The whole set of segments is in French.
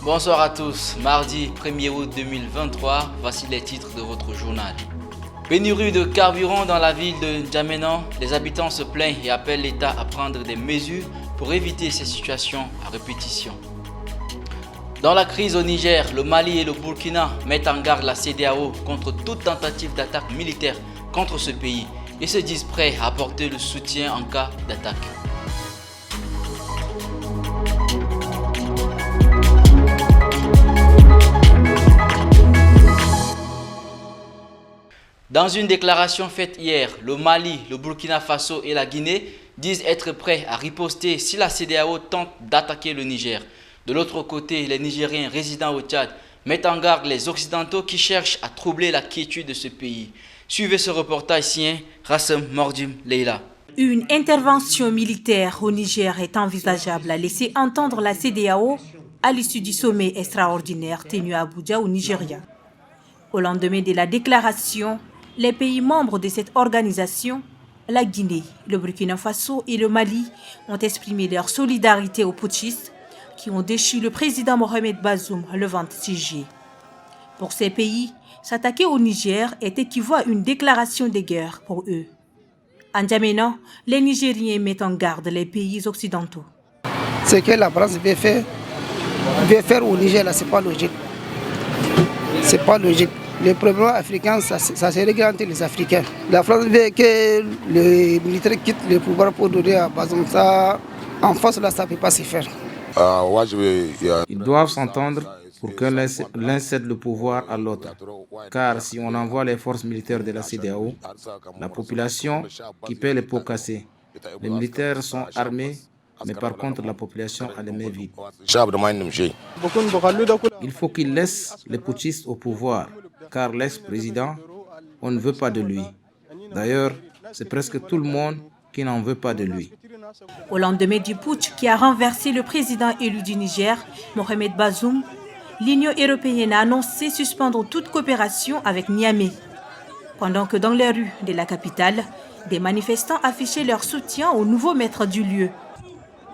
Bonsoir à tous, mardi 1er août 2023, voici les titres de votre journal. Pénurie de carburant dans la ville de N'Djamena, les habitants se plaignent et appellent l'État à prendre des mesures pour éviter ces situations à répétition. Dans la crise au Niger, le Mali et le Burkina mettent en garde la CEDEAO contre toute tentative d'attaque militaire contre ce pays et se disent prêts à apporter le soutien en cas d'attaque. Dans une déclaration faite hier, le Mali, le Burkina Faso et la Guinée disent être prêts à riposter si la CEDEAO tente d'attaquer le Niger. De l'autre côté, les Nigériens résidant au Tchad mettent en garde les Occidentaux qui cherchent à troubler la quiétude de ce pays. Suivez ce reportage signé Rassem Mordim Leila. Une intervention militaire au Niger est envisageable, a laissé entendre la CEDEAO à l'issue du sommet extraordinaire tenu à Abuja au Nigeria. Au lendemain de la déclaration, les pays membres de cette organisation, la Guinée, le Burkina Faso et le Mali, ont exprimé leur solidarité aux putschistes qui ont déchu le président Mohamed Bazoum le 26 juillet. Pour ces pays, s'attaquer au Niger est équivalent à une déclaration de guerre pour eux. En N'Djamena, les Nigériens mettent en garde les pays occidentaux. Ce que la France veut faire au Niger, ce n'est pas logique. C'est pas logique. Les problèmes africains, ça se regarde les Africains. La France veut que les militaires quittent le pouvoir pour donner à Bazoum. Ça, en face, là, ça ne peut pas se faire. Ils doivent s'entendre pour que l'un cède le pouvoir à l'autre. Car si on envoie les forces militaires de la CEDEAO, la population qui paie les pots cassés. Les militaires sont armés, mais par contre la population a les mains vides. Il faut qu'ils laissent les putschistes au pouvoir, car l'ex-président, on ne veut pas de lui. D'ailleurs, c'est presque tout le monde qui n'en veut pas de lui. Au lendemain du putsch qui a renversé le président élu du Niger, Mohamed Bazoum, l'Union européenne a annoncé suspendre toute coopération avec Niamey. Pendant que dans les rues de la capitale, des manifestants affichaient leur soutien au nouveau maître du lieu.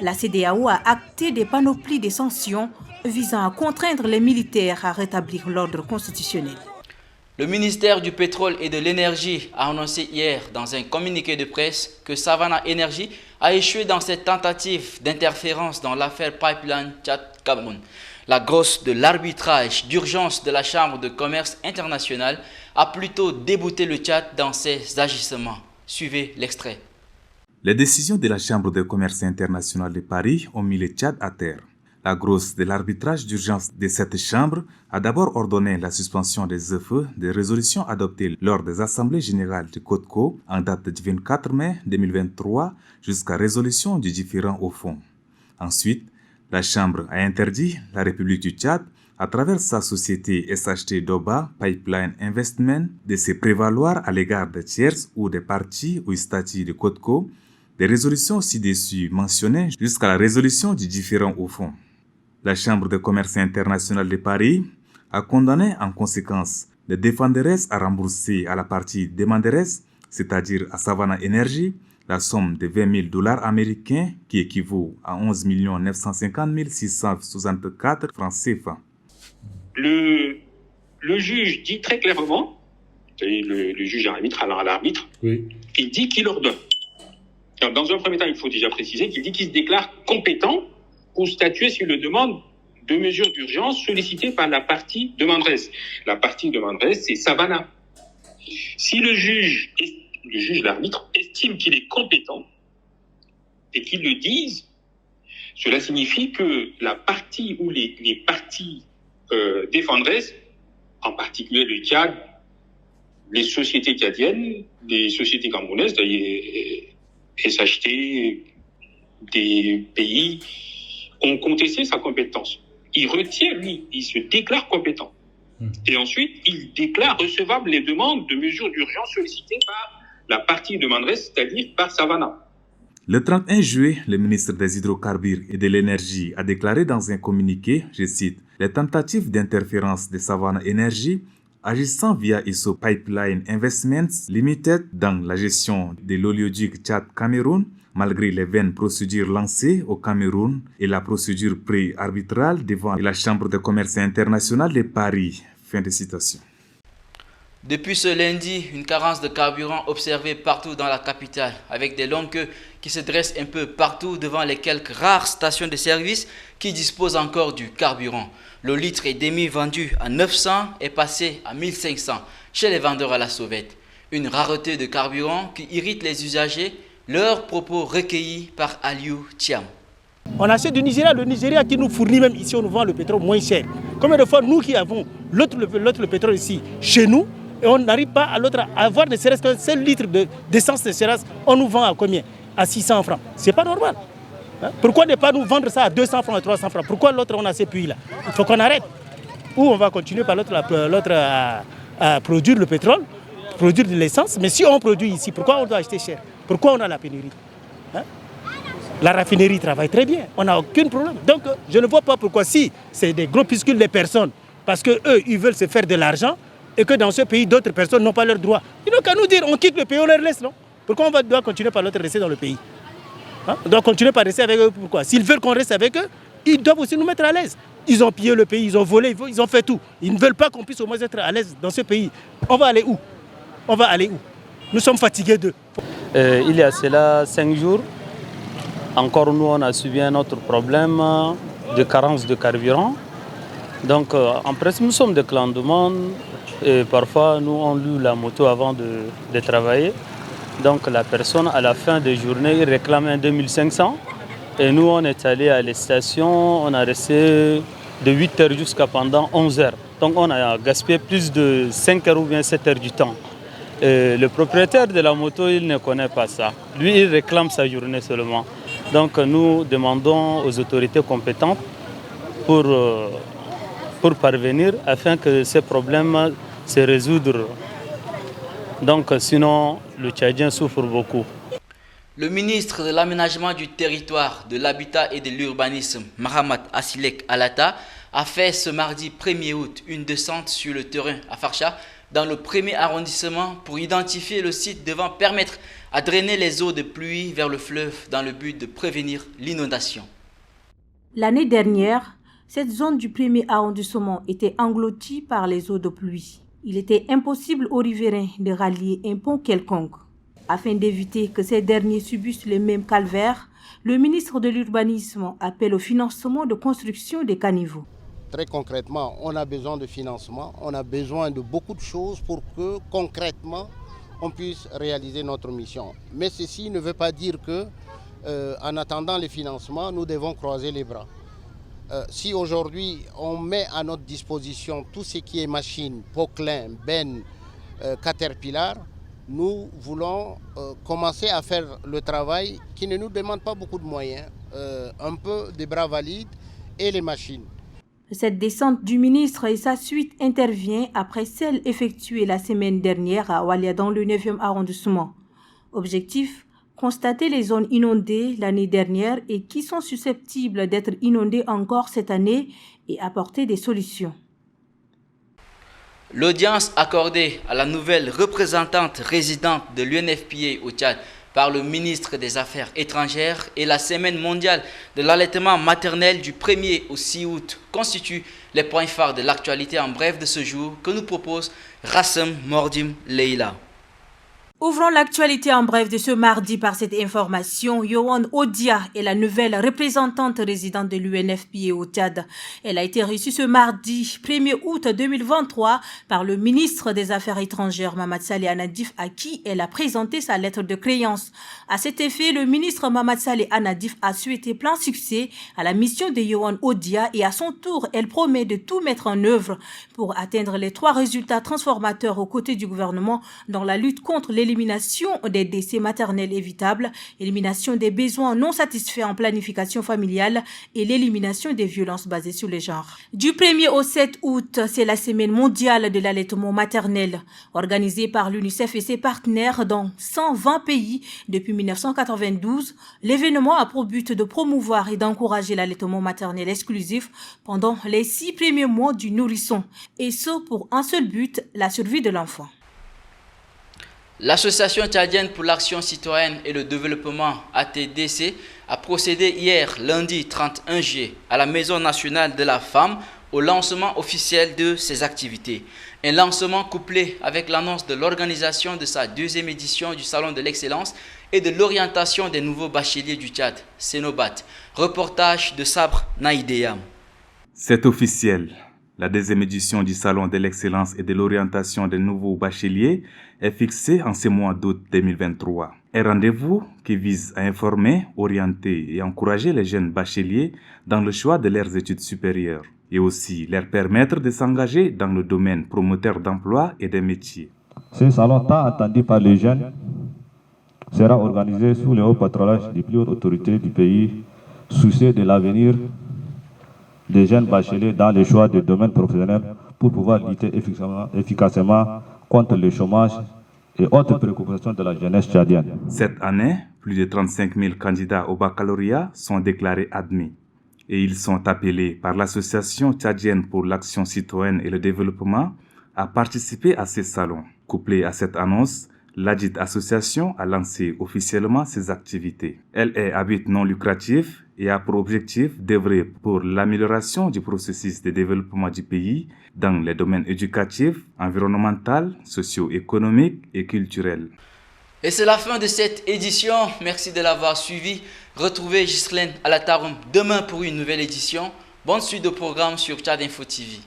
La CEDEAO a acté des panoplies de sanctions visant à contraindre les militaires à rétablir l'ordre constitutionnel. Le ministère du Pétrole et de l'Énergie a annoncé hier dans un communiqué de presse que Savannah Energy a échoué dans cette tentative d'interférence dans l'affaire Pipeline Tchad-Cameroun. La grosse de l'arbitrage d'urgence de la Chambre de commerce internationale a plutôt débouté le Tchad dans ses agissements. Suivez l'extrait. Les décisions de la Chambre de commerce internationale de Paris ont mis le Tchad à terre. La grosse de l'arbitrage d'urgence de cette chambre a d'abord ordonné la suspension des effets des résolutions adoptées lors des assemblées générales du CODCO en date du 24 mai 2023 jusqu'à résolution du différend au fond. Ensuite, la chambre a interdit la République du Tchad, à travers sa société SHT Doba Pipeline Investment, de se prévaloir à l'égard des tiers ou des parties ou statuts de CODCO des résolutions ci-dessus mentionnées jusqu'à la résolution du différend au fond. La Chambre de commerce internationale de Paris a condamné en conséquence les défenderesses à rembourser à la partie demanderesse, c'est-à-dire à Savannah Energy, la somme de $20 000 américains qui équivaut à 11 950 664 francs CFA. Le juge dit très clairement, le juge arbitre allant à l'arbitre, oui. Il dit qu'il ordonne. Alors, dans un premier temps, il faut déjà préciser qu'il dit qu'il se déclare compétent pour statuer sur le demande de mesures d'urgence sollicitées par la partie demanderesse. La partie demanderesse, c'est Savannah. Si le juge, l'arbitre, estime qu'il est compétent et qu'il le dise, cela signifie que la partie ou les parties défenderesses, en particulier le Tchad, les sociétés tchadiennes, les sociétés camerounaises, SHT, des pays, ont contesté sa compétence. Il retient, lui, il se déclare compétent. Et ensuite, il déclare recevables les demandes de mesures d'urgence sollicitées par la partie demanderesse, c'est-à-dire par Savannah. Le 31 juillet, le ministre des Hydrocarbures et de l'Énergie a déclaré dans un communiqué, je cite, « Les tentatives d'interférence de Savannah Energy Agissant via ISO Pipeline Investments Limited dans la gestion de l'oléoduc Tchad-Cameroun, malgré les vaines procédures lancées au Cameroun et la procédure pré-arbitrale devant la Chambre de commerce internationale de Paris. Fin de citation. Depuis ce lundi, une carence de carburant observée partout dans la capitale, avec des longues queues qui se dressent un peu partout devant les quelques rares stations de service qui disposent encore du carburant. Le litre et demi vendu à 900 est passé à 1500 chez les vendeurs à la sauvette. Une rareté de carburant qui irrite les usagers, leurs propos recueillis par Aliou Thiam. On achète du Nigeria, le Nigeria qui nous fournit même ici, on nous vend le pétrole moins cher. Combien de fois nous qui avons le pétrole ici, chez nous, et on n'arrive pas à l'autre à avoir ne serait-ce que 7 litres d'essence de Seras, on nous vend à combien? À 600 francs. C'est pas normal. Hein? Pourquoi ne pas nous vendre ça à 200 francs, à 300 francs? Pourquoi l'autre on a ces puits-là? Il faut qu'on arrête. Ou on va continuer par l'autre à produire le pétrole, produire de l'essence. Mais si on produit ici, pourquoi on doit acheter cher? Pourquoi on a la pénurie? Hein? La raffinerie travaille très bien, on n'a aucun problème. Donc je ne vois pas pourquoi, si c'est des groupuscules de personnes, parce qu'eux, ils veulent se faire de l'argent, et que dans ce pays, d'autres personnes n'ont pas leurs droits. Ils n'ont qu'à nous dire, on quitte le pays, on leur laisse, non? Pourquoi on doit continuer par l'autre rester dans le pays? Hein? On doit continuer par rester avec eux, pourquoi? S'ils veulent qu'on reste avec eux, ils doivent aussi nous mettre à l'aise. Ils ont pillé le pays, ils ont volé, ils ont fait tout. Ils ne veulent pas qu'on puisse au moins être à l'aise dans ce pays. On va aller où? On va aller où? Nous sommes fatigués d'eux. Il y a cela 5 jours, encore nous on a subi un autre problème de carence de carburant. Donc en principe nous sommes des clans de monde et parfois nous on loue la moto avant de travailler. Donc la personne à la fin de journée il réclame un 2500 et nous on est allé à la station, on a resté de 8h jusqu'à pendant 11h. Donc on a gaspillé plus de 5h ou bien 7h du temps. Et le propriétaire de la moto il ne connaît pas ça. Lui il réclame sa journée seulement. Donc nous demandons aux autorités compétentes pour parvenir afin que ces problèmes se résoudre. Donc sinon, le Tchadien souffre beaucoup. Le ministre de l'Aménagement du Territoire, de l'Habitat et de l'Urbanisme, Mahamat Assilek Alata, a fait ce mardi 1er août une descente sur le terrain à Farsha, dans le 1er arrondissement, pour identifier le site devant permettre à drainer les eaux de pluie vers le fleuve dans le but de prévenir l'inondation. L'année dernière, cette zone du 1er arrondissement était engloutie par les eaux de pluie. Il était impossible aux riverains de rallier un pont quelconque. Afin d'éviter que ces derniers subissent le même calvaire, le ministre de l'Urbanisme appelle au financement de construction des caniveaux. Très concrètement, on a besoin de financement, on a besoin de beaucoup de choses pour que concrètement on puisse réaliser notre mission. Mais ceci ne veut pas dire que, en attendant les financements, nous devons croiser les bras. Si aujourd'hui on met à notre disposition tout ce qui est machine, poclin, benne, caterpillar, nous voulons commencer à faire le travail qui ne nous demande pas beaucoup de moyens, un peu des bras valides et les machines. Cette descente du ministre et sa suite intervient après celle effectuée la semaine dernière à Oualia dans le 9e arrondissement. Objectif, constater les zones inondées l'année dernière et qui sont susceptibles d'être inondées encore cette année et apporter des solutions. L'audience accordée à la nouvelle représentante résidente de l'UNFPA au Tchad par le ministre des Affaires étrangères et la semaine mondiale de l'allaitement maternel du 1er au 6 août constituent les points phares de l'actualité en bref de ce jour que nous propose Rassem Mordim Leila. Ouvrons l'actualité en bref de ce mardi par cette information. Yohan Odia est la nouvelle représentante résidente de l'UNFPA au Tchad. Elle a été reçue ce mardi 1er août 2023 par le ministre des Affaires étrangères Mahamat Saleh Anadif à qui elle a présenté sa lettre de créance. À cet effet, le ministre Mahamat Saleh Anadif a souhaité plein succès à la mission de Yohan Odia et à son tour, elle promet de tout mettre en œuvre pour atteindre les 3 résultats transformateurs aux côtés du gouvernement dans la lutte contre les l'élimination des décès maternels évitables, l'élimination des besoins non satisfaits en planification familiale et l'élimination des violences basées sur le genre. Du 1er au 7 août, c'est la semaine mondiale de l'allaitement maternel, organisée par l'UNICEF et ses partenaires dans 120 pays depuis 1992. L'événement a pour but de promouvoir et d'encourager l'allaitement maternel exclusif pendant les 6 premiers mois du nourrisson, et ce pour un seul but, la survie de l'enfant. L'Association tchadienne pour l'action citoyenne et le développement ATDC a procédé hier, lundi 31 juillet, à la Maison nationale de la femme au lancement officiel de ses activités. Un lancement couplé avec l'annonce de l'organisation de sa 2e édition du Salon de l'Excellence et de l'orientation des nouveaux bacheliers du Tchad, Sénobat. Reportage de Sabre Naïdéam. C'est officiel. La 2e édition du Salon de l'Excellence et de l'orientation des nouveaux bacheliers est fixée en ce mois d'août 2023. Un rendez-vous qui vise à informer, orienter et encourager les jeunes bacheliers dans le choix de leurs études supérieures et aussi leur permettre de s'engager dans le domaine promoteur d'emploi et des métiers. Ce salon tant attendu par les jeunes sera organisé sous le haut patronage des plus hautes autorités du pays, soucieux de l'avenir des jeunes bacheliers dans le choix des domaines professionnels pour pouvoir lutter efficacement contre le chômage et autres préoccupations de la jeunesse tchadienne. Cette année, plus de 35 000 candidats au baccalauréat sont déclarés admis et ils sont appelés par l'Association tchadienne pour l'action citoyenne et le développement à participer à ces salons. Couplé à cette annonce, ladite association a lancé officiellement ses activités. Elle est à but non lucratif et a pour objectif d'œuvrer pour l'amélioration du processus de développement du pays dans les domaines éducatifs, environnemental, socio-économique et culturel. Et c'est la fin de cette édition. Merci de l'avoir suivi. Retrouvez Ghislaine Alatarum demain pour une nouvelle édition. Bonne suite de programme sur Tchad Info TV.